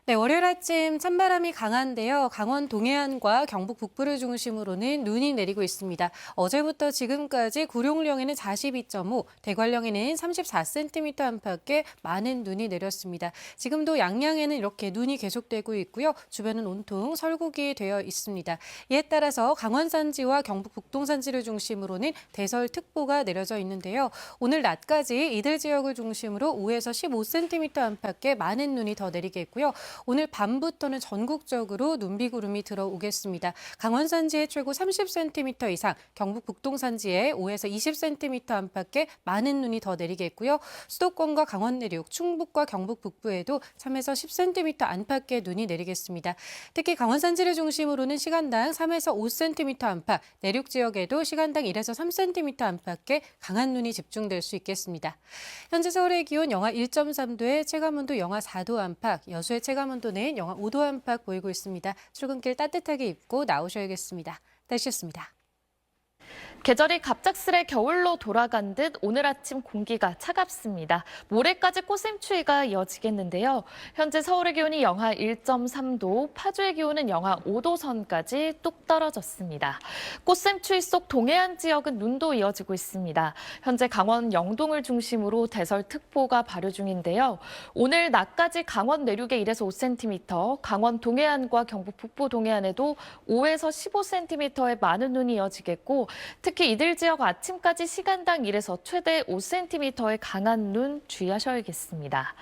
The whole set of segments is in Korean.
네, 월요일 아침 찬바람이 강한데요. 강원 동해안과 경북 북부를 중심으로는 눈이 내리고 있습니다. 어제부터 지금까지 구룡령에는 42.5, 대관령에는 34cm 안팎의 많은 눈이 내렸습니다. 지금도 양양에는 이렇게 눈이 계속되고 있고요. 주변은 온통 설국이 되어 있습니다. 이에 따라서 강원 산지와 경북 북동 산지를 중심으로는 대설특보가 내려져 있는데요. 오늘 낮까지 이들 지역을 중심으로 5에서 15cm 안팎의 많은 눈이 더 내리겠고요. 오늘 밤부터는 전국적으로 눈비구름이 들어오겠습니다. 강원 산지에 최고 30cm 이상, 경북 북동 산지에 5에서 20cm 안팎의 많은 눈이 더 내리겠고요. 수도권과 강원 내륙, 충북과 경북 북부에도 3에서 10cm 안팎의 눈이 내리겠습니다. 특히 강원 산지를 중심으로는 시간당 3에서 5cm 안팎, 내륙 지역에도 시간당 1에서 3cm 안팎의 강한 눈이 집중될 수 있겠습니다. 현재 서울의 기온 영하 1.3도에 체감온도 영하 4도 안팎, 여수의 체감온도는 영하 5도 안팎 보이고 있습니다. 출근길 따뜻하게 입고 나오셔야겠습니다. 날씨였습니다. 계절이 갑작스레 겨울로 돌아간 듯 오늘 아침 공기가 차갑습니다. 모레까지 꽃샘추위가 이어지겠는데요. 현재 서울의 기온이 영하 1.3도, 파주의 기온은 영하 5도 선까지 뚝 떨어졌습니다. 꽃샘추위 속 동해안 지역은 눈도 이어지고 있습니다. 현재 강원 영동을 중심으로 대설특보가 발효 중인데요. 오늘 낮까지 강원 내륙에 1에서 5cm, 강원 동해안과 경북 북부 동해안에도 5에서 15cm의 많은 눈이 이어지겠고, 특히 이들 지역 아침까지 시간당 1에서 최대 5cm의 강한 눈 주의하셔야겠습니다.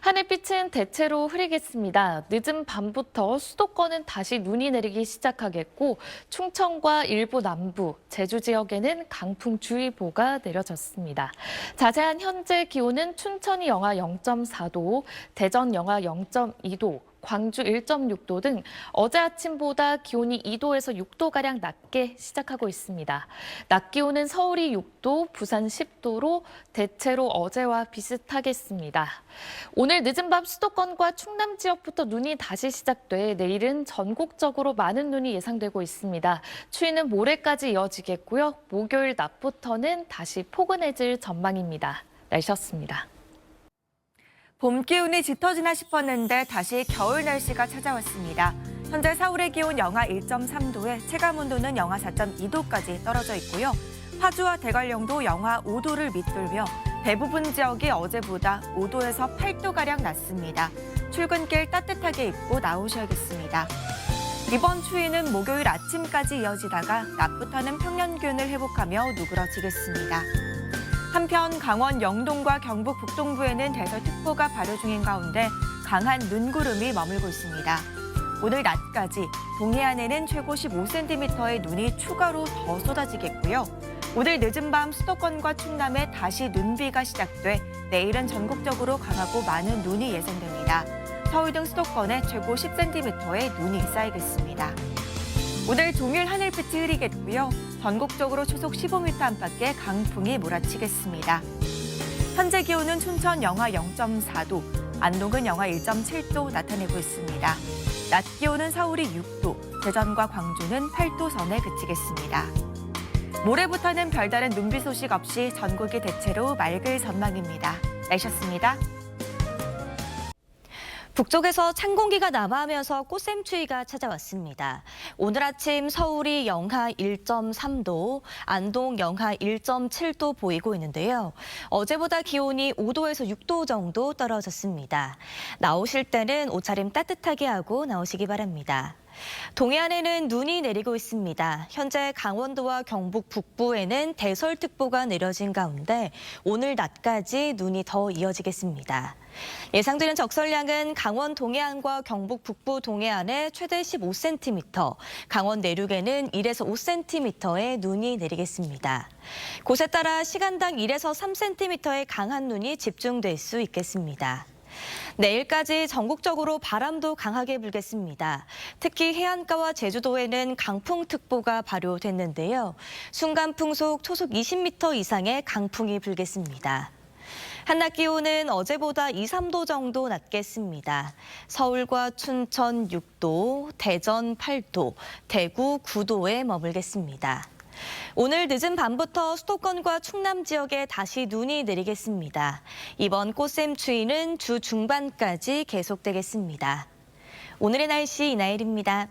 하늘빛은 대체로 흐리겠습니다. 늦은 밤부터 수도권은 다시 눈이 내리기 시작하겠고, 충청과 일부 남부, 제주 지역에는 강풍주의보가 내려졌습니다. 자세한 현재 기온은 춘천이 영하 0.4도, 대전 영하 0.2도, 광주 1.6도 등 어제 아침보다 기온이 2도에서 6도가량 낮게 시작하고 있습니다. 낮 기온은 서울이 6도, 부산 10도로 대체로 어제와 비슷하겠습니다. 오늘 늦은 밤 수도권과 충남 지역부터 눈이 다시 시작돼 내일은 전국적으로 많은 눈이 예상되고 있습니다. 추위는 모레까지 이어지겠고요. 목요일 낮부터는 다시 포근해질 전망입니다. 날씨였습니다. 봄 기운이 짙어지나 싶었는데 다시 겨울 날씨가 찾아왔습니다. 현재 서울의 기온 영하 1.3도에 체감온도는 영하 4.2도까지 떨어져 있고요. 파주와 대관령도 영하 5도를 밑돌며 대부분 지역이 어제보다 5도에서 8도가량 낮습니다. 출근길 따뜻하게 입고 나오셔야겠습니다. 이번 추위는 목요일 아침까지 이어지다가 낮부터는 평년 기온을 회복하며 누그러지겠습니다. 한편 강원 영동과 경북 북동부에는 대설특보가 발효 중인 가운데 강한 눈구름이 머물고 있습니다. 오늘 낮까지 동해안에는 최고 15cm의 눈이 추가로 더 쏟아지겠고요. 오늘 늦은 밤 수도권과 충남에 다시 눈비가 시작돼 내일은 전국적으로 강하고 많은 눈이 예상됩니다. 서울 등 수도권에 최고 10cm의 눈이 쌓이겠습니다. 오늘 종일 하늘빛이 흐리겠고요. 전국적으로 초속 15m 안팎의 강풍이 몰아치겠습니다. 현재 기온은 춘천 영하 0.4도, 안동은 영하 1.7도 나타내고 있습니다. 낮 기온은 서울이 6도, 대전과 광주는 8도 선에 그치겠습니다. 모레부터는 별다른 눈비 소식 없이 전국이 대체로 맑을 전망입니다. 날씨였습니다. 북쪽에서 찬 공기가 남하하면서 꽃샘추위가 찾아왔습니다. 오늘 아침 서울이 영하 1.3도, 안동 영하 1.7도 보이고 있는데요. 어제보다 기온이 5도에서 6도 정도 떨어졌습니다. 나오실 때는 옷차림 따뜻하게 하고 나오시기 바랍니다. 동해안에는 눈이 내리고 있습니다. 현재 강원도와 경북 북부에는 대설특보가 내려진 가운데 오늘 낮까지 눈이 더 이어지겠습니다. 예상되는 적설량은 강원 동해안과 경북 북부 동해안에 최대 15cm, 강원 내륙에는 1에서 5cm의 눈이 내리겠습니다. 곳에 따라 시간당 1에서 3cm의 강한 눈이 집중될 수 있겠습니다. 내일까지 전국적으로 바람도 강하게 불겠습니다. 특히 해안가와 제주도에는 강풍특보가 발효됐는데요. 순간 풍속 초속 20m 이상의 강풍이 불겠습니다. 한낮 기온은 어제보다 2, 3도 정도 낮겠습니다. 서울과 춘천 6도, 대전 8도, 대구 9도에 머물겠습니다. 오늘 늦은 밤부터 수도권과 충남 지역에 다시 눈이 내리겠습니다. 이번 꽃샘추위는 주 중반까지 계속되겠습니다. 오늘의 날씨 이나일입니다.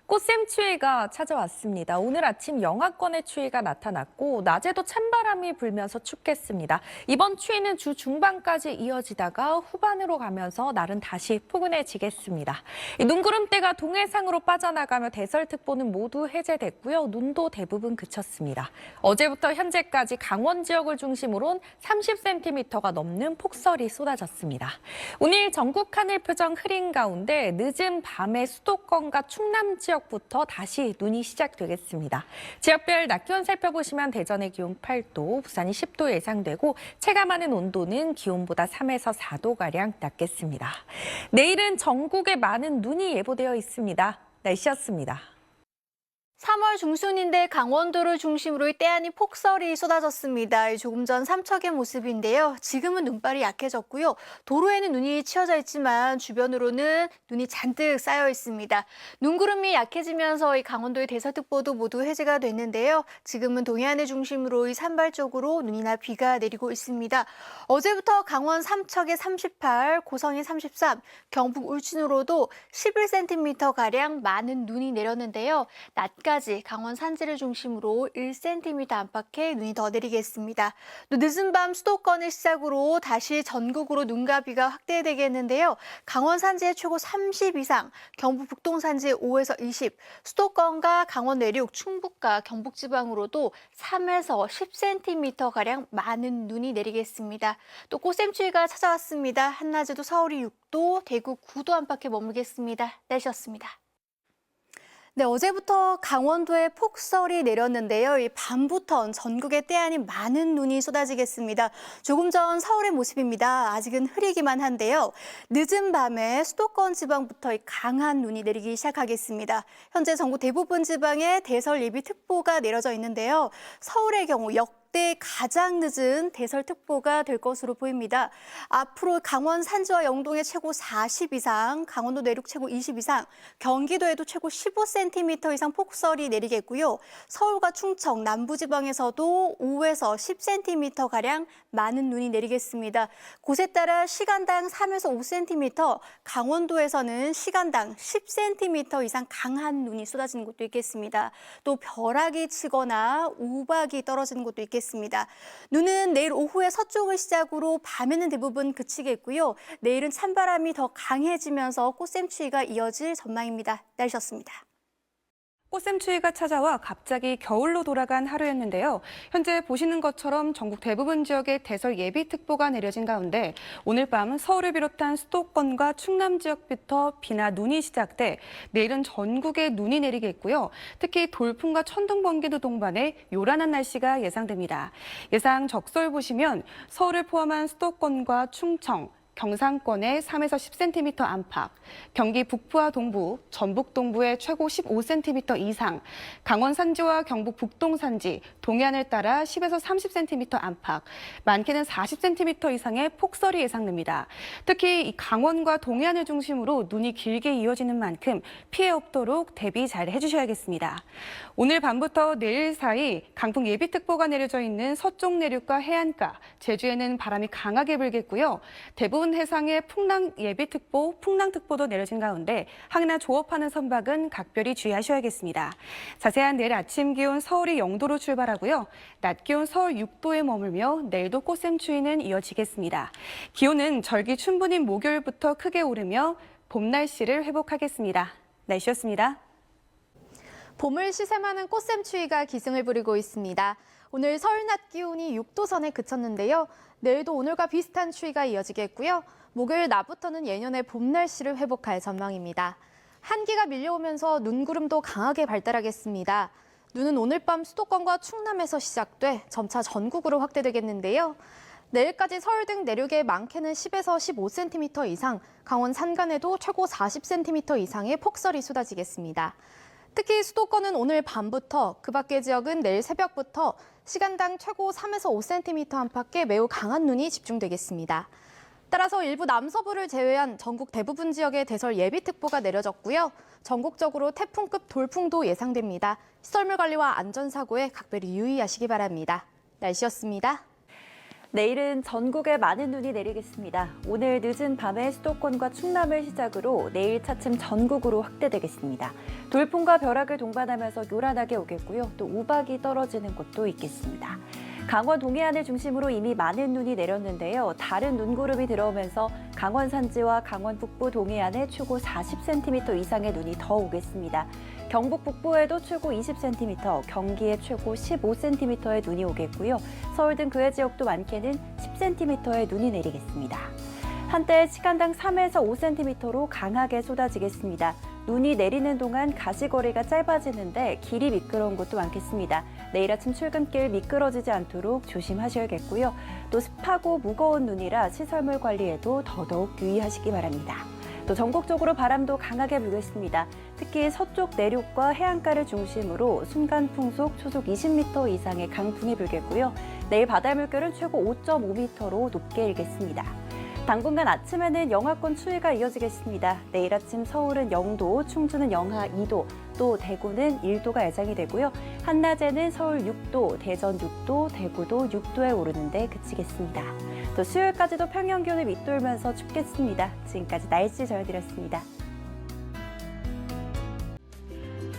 꽃샘추위가 찾아왔습니다. 오늘 아침 영하권의 추위가 나타났고 낮에도 찬바람이 불면서 춥겠습니다. 이번 추위는 주 중반까지 이어지다가 후반으로 가면서 날은 다시 포근해지겠습니다. 눈구름대가 동해상으로 빠져나가며 대설특보는 모두 해제됐고요. 눈도 대부분 그쳤습니다. 어제부터 현재까지 강원 지역을 중심으로 30cm가 넘는 폭설이 쏟아졌습니다. 오늘 전국 하늘 표정 흐린 가운데 늦은 밤에 수도권과 충남 지역 부터 다시 눈이 시작되겠습니다. 지역별 낮 기온 살펴보시면 대전의 기온 8도, 부산이 10도 예상되고 체감하는 온도는 기온보다 3에서 4도가량 낮겠습니다. 내일은 전국에 많은 눈이 예보되어 있습니다. 날씨였습니다. 3월 중순인데 강원도를 중심으로 때 아닌 폭설이 쏟아졌습니다. 조금 전 삼척의 모습인데요. 지금은 눈발이 약해졌고요. 도로에는 눈이 치어져 있지만 주변으로는 눈이 잔뜩 쌓여 있습니다. 눈구름이 약해지면서 이 강원도의 대설특보도 모두 해제가 됐는데요. 지금은 동해안을 중심으로 이 산발적으로 눈이나 비가 내리고 있습니다. 어제부터 강원 삼척에 38, 고성에 33, 경북 울진으로도 11cm가량 많은 눈이 내렸는데요. 낮까지 강원 산지를 중심으로 1cm 안팎의 눈이 더 내리겠습니다. 또 늦은 밤 수도권을 시작으로 다시 전국으로 눈과 비가 확대되겠는데요. 강원 산지의 최고 30 이상, 경북 북동 산지 5에서 20, 수도권과 강원 내륙, 충북과 경북 지방으로도 3에서 10cm가량 많은 눈이 내리겠습니다. 또 꽃샘추위가 찾아왔습니다. 한낮에도 서울이 6도, 대구 9도 안팎에 머물겠습니다. 날씨였습니다. 네, 어제부터 강원도에 폭설이 내렸는데요. 이 밤부터 전국에 때 아닌 많은 눈이 쏟아지겠습니다. 조금 전 서울의 모습입니다. 아직은 흐리기만 한데요. 늦은 밤에 수도권 지방부터 강한 눈이 내리기 시작하겠습니다. 현재 전국 대부분 지방에 대설 예비특보가 내려져 있는데요. 서울의 경우 역대 가장 늦은 대설특보가 될 것으로 보입니다. 앞으로 강원 산지와 영동에 최고 40 이상, 강원도 내륙 최고 20 이상, 경기도에도 최고 15cm 이상 폭설이 내리겠고요. 서울과 충청, 남부지방에서도 5에서 10cm가량 많은 눈이 내리겠습니다. 곳에 따라 시간당 3에서 5cm, 강원도에서는 시간당 10cm 이상 강한 눈이 쏟아지는 곳도 있겠습니다. 또 벼락이 치거나 우박이 떨어지는 곳도 있겠습니다. 눈은 내일 오후에 서쪽을 시작으로 밤에는 대부분 그치겠고요. 내일은 찬바람이 더 강해지면서 꽃샘추위가 이어질 전망입니다. 날씨였습니다. 꽃샘추위가 찾아와 갑자기 겨울로 돌아간 하루였는데요. 현재 보시는 것처럼 전국 대부분 지역에 대설 예비특보가 내려진 가운데 오늘 밤 서울을 비롯한 수도권과 충남 지역부터 비나 눈이 시작돼 내일은 전국에 눈이 내리겠고요. 특히 돌풍과 천둥, 번개도 동반해 요란한 날씨가 예상됩니다. 예상 적설 보시면 서울을 포함한 수도권과 충청, 경상권에 3에서 10cm 안팎, 경기 북부와 동부, 전북 동부에 최고 15cm 이상, 강원 산지와 경북 북동 산지, 동해안을 따라 10에서 30cm 안팎, 많게는 40cm 이상의 폭설이 예상됩니다. 특히 이 강원과 동해안을 중심으로 눈이 길게 이어지는 만큼 피해 없도록 대비 잘 해주셔야겠습니다. 오늘 밤부터 내일 사이 강풍 예비특보가 내려져 있는 서쪽 내륙과 해안가, 제주에는 바람이 강하게 불겠고요. 대부분 해상에 풍랑 예비특보, 풍랑특보도 내려진 가운데 항해나 조업하는 선박은 각별히 주의하셔야겠습니다. 자세한 내일 아침 기온 서울이 0도로 출발하고요. 낮 기온 서울 6도에 머물며 내일도 꽃샘추위는 이어지겠습니다. 기온은 절기 춘분인 목요일부터 크게 오르며 봄 날씨를 회복하겠습니다. 날씨였습니다. 봄을 시샘하는 꽃샘추위가 기승을 부리고 있습니다. 오늘 서울 낮 기온이 6도 선에 그쳤는데요. 내일도 오늘과 비슷한 추위가 이어지겠고요. 목요일 낮부터는 예년의 봄 날씨를 회복할 전망입니다. 한기가 밀려오면서 눈구름도 강하게 발달하겠습니다. 눈은 오늘 밤 수도권과 충남에서 시작돼 점차 전국으로 확대되겠는데요. 내일까지 서울 등 내륙에 많게는 10에서 15cm 이상, 강원 산간에도 최고 40cm 이상의 폭설이 쏟아지겠습니다. 특히 수도권은 오늘 밤부터, 그 밖의 지역은 내일 새벽부터 시간당 최고 3에서 5cm 안팎의 매우 강한 눈이 집중되겠습니다. 따라서 일부 남서부를 제외한 전국 대부분 지역에 대설 예비특보가 내려졌고요. 전국적으로 태풍급 돌풍도 예상됩니다. 시설물 관리와 안전사고에 각별히 유의하시기 바랍니다. 날씨였습니다. 내일은 전국에 많은 눈이 내리겠습니다. 오늘 늦은 밤에 수도권과 충남을 시작으로 내일 차츰 전국으로 확대되겠습니다. 돌풍과 벼락을 동반하면서 요란하게 오겠고요. 또 우박이 떨어지는 곳도 있겠습니다. 강원 동해안을 중심으로 이미 많은 눈이 내렸는데요. 다른 눈구름이 들어오면서 강원 산지와 강원 북부 동해안에 최고 40cm 이상의 눈이 더 오겠습니다. 경북 북부에도 최고 20cm, 경기에 최고 15cm의 눈이 오겠고요. 서울 등 그 외 지역도 많게는 10cm의 눈이 내리겠습니다. 한때 시간당 3에서 5cm로 강하게 쏟아지겠습니다. 눈이 내리는 동안 가시거리가 짧아지는데 길이 미끄러운 곳도 많겠습니다. 내일 아침 출근길 미끄러지지 않도록 조심하셔야겠고요. 또 습하고 무거운 눈이라 시설물 관리에도 더더욱 유의하시기 바랍니다. 또 전국적으로 바람도 강하게 불겠습니다. 특히 서쪽 내륙과 해안가를 중심으로 순간 풍속 초속 20m 이상의 강풍이 불겠고요. 내일 바다 물결은 최고 5.5m로 높게 일겠습니다. 당분간 아침에는 영하권 추위가 이어지겠습니다. 내일 아침 서울은 0도, 충주는 영하 2도, 또 대구는 1도가 예상이 되고요. 한낮에는 서울 6도, 대전 6도, 대구도 6도에 오르는데 그치겠습니다. 또 수요일까지도 평년 기온을 밑돌면서 춥겠습니다. 지금까지 날씨 전해드렸습니다.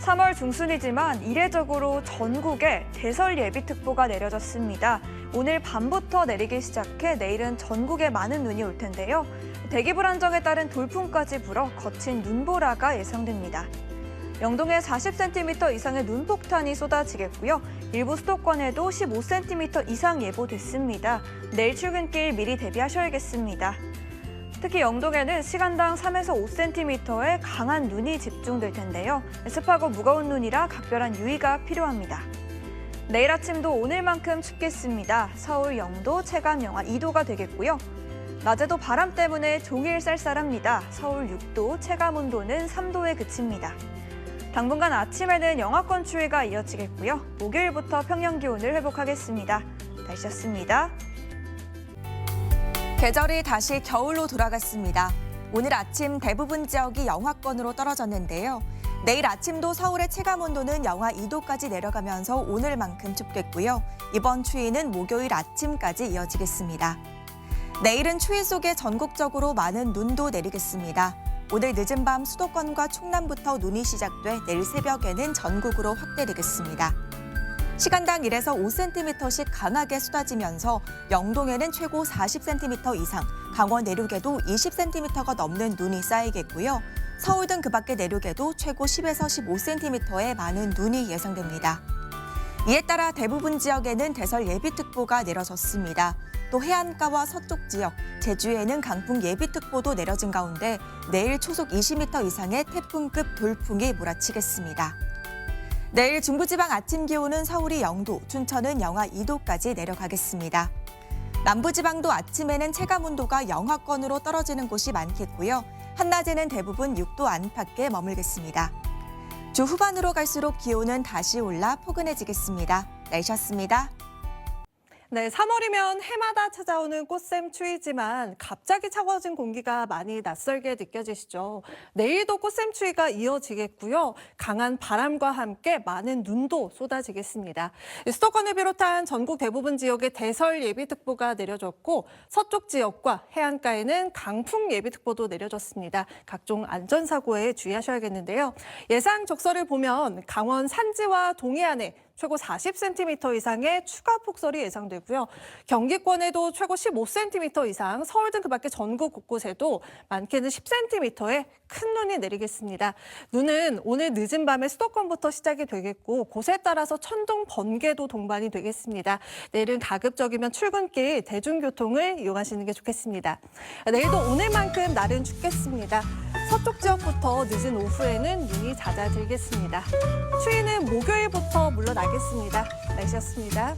3월 중순이지만 이례적으로 전국에 대설 예비특보가 내려졌습니다. 오늘 밤부터 내리기 시작해 내일은 전국에 많은 눈이 올 텐데요. 대기 불안정에 따른 돌풍까지 불어 거친 눈보라가 예상됩니다. 영동에 40cm 이상의 눈폭탄이 쏟아지겠고요. 일부 수도권에도 15cm 이상 예보됐습니다. 내일 출근길 미리 대비하셔야겠습니다. 특히 영동에는 시간당 3에서 5cm의 강한 눈이 집중될 텐데요. 습하고 무거운 눈이라 각별한 유의가 필요합니다. 내일 아침도 오늘만큼 춥겠습니다. 서울 0도, 체감 영하 2도가 되겠고요. 낮에도 바람 때문에 종일 쌀쌀합니다. 서울 6도, 체감 온도는 3도에 그칩니다. 당분간 아침에는 영하권 추위가 이어지겠고요. 목요일부터 평년 기온을 회복하겠습니다. 날씨였습니다. 계절이 다시 겨울로 돌아갔습니다. 오늘 아침 대부분 지역이 영하권으로 떨어졌는데요. 내일 아침도 서울의 체감온도는 영하 2도까지 내려가면서 오늘만큼 춥겠고요. 이번 추위는 목요일 아침까지 이어지겠습니다. 내일은 추위 속에 전국적으로 많은 눈도 내리겠습니다. 오늘 늦은 밤 수도권과 충남부터 눈이 시작돼 내일 새벽에는 전국으로 확대되겠습니다. 시간당 1에서 5cm씩 강하게 쏟아지면서 영동에는 최고 40cm 이상, 강원 내륙에도 20cm가 넘는 눈이 쌓이겠고요. 서울 등 그 밖의 내륙에도 최고 10에서 15cm의 많은 눈이 예상됩니다. 이에 따라 대부분 지역에는 대설 예비특보가 내려졌습니다. 또 해안가와 서쪽 지역, 제주에는 강풍 예비특보도 내려진 가운데 내일 초속 20m 이상의 태풍급 돌풍이 몰아치겠습니다. 내일 중부지방 아침 기온은 서울이 0도, 춘천은 영하 2도까지 내려가겠습니다. 남부지방도 아침에는 체감온도가 영하권으로 떨어지는 곳이 많겠고요. 한낮에는 대부분 6도 안팎에 머물겠습니다. 주 후반으로 갈수록 기온은 다시 올라 포근해지겠습니다. 날씨였습니다. 네, 3월이면 해마다 찾아오는 꽃샘 추위지만 갑자기 차가워진 공기가 많이 낯설게 느껴지시죠? 내일도 꽃샘 추위가 이어지겠고요. 강한 바람과 함께 많은 눈도 쏟아지겠습니다. 수도권을 비롯한 전국 대부분 지역에 대설 예비특보가 내려졌고 서쪽 지역과 해안가에는 강풍 예비특보도 내려졌습니다. 각종 안전사고에 주의하셔야겠는데요. 예상 적설을 보면 강원 산지와 동해안에 최고 40cm 이상의 추가 폭설이 예상되고요. 경기권에도 최고 15cm 이상, 서울 등 그 밖의 전국 곳곳에도 많게는 10cm의 큰 눈이 내리겠습니다. 눈은 오늘 늦은 밤에 수도권부터 시작이 되겠고 곳에 따라서 천둥, 번개도 동반이 되겠습니다. 내일은 가급적이면 출근길 대중교통을 이용하시는 게 좋겠습니다. 내일도 오늘만큼 날은 춥겠습니다. 서쪽 지역부터 늦은 오후에는 눈이 잦아들겠습니다. 추위는 목요일부터 물러나겠습니다. 날씨였습니다.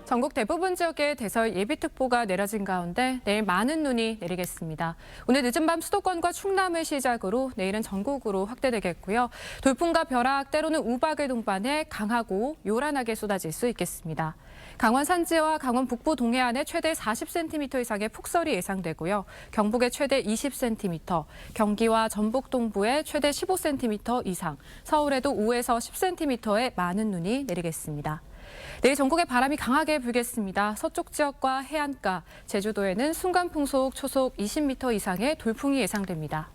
전국 대부분 지역에 대설 예비특보가 내려진 가운데 내일 많은 눈이 내리겠습니다. 오늘 늦은 밤 수도권과 충남을 시작으로 내일은 전국으로 확대되겠고요. 돌풍과 벼락, 때로는 우박을 동반해 강하고 요란하게 쏟아질 수 있겠습니다. 강원 산지와 강원 북부 동해안에 최대 40cm 이상의 폭설이 예상되고요. 경북에 최대 20cm, 경기와 전북 동부에 최대 15cm 이상, 서울에도 5에서 10cm의 많은 눈이 내리겠습니다. 내일 전국에 바람이 강하게 불겠습니다. 서쪽 지역과 해안가, 제주도에는 순간풍속 초속 20m 이상의 돌풍이 예상됩니다.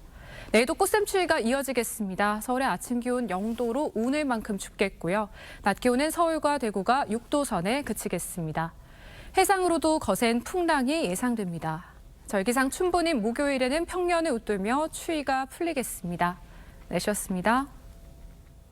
내일도 꽃샘추위가 이어지겠습니다. 서울의 아침 기온 0도로 오늘만큼 춥겠고요. 낮 기온은 서울과 대구가 6도 선에 그치겠습니다. 해상으로도 거센 풍랑이 예상됩니다. 절기상 춘보는 목요일에는 평년을 웃돌며 추위가 풀리겠습니다. 내쉬었습니다.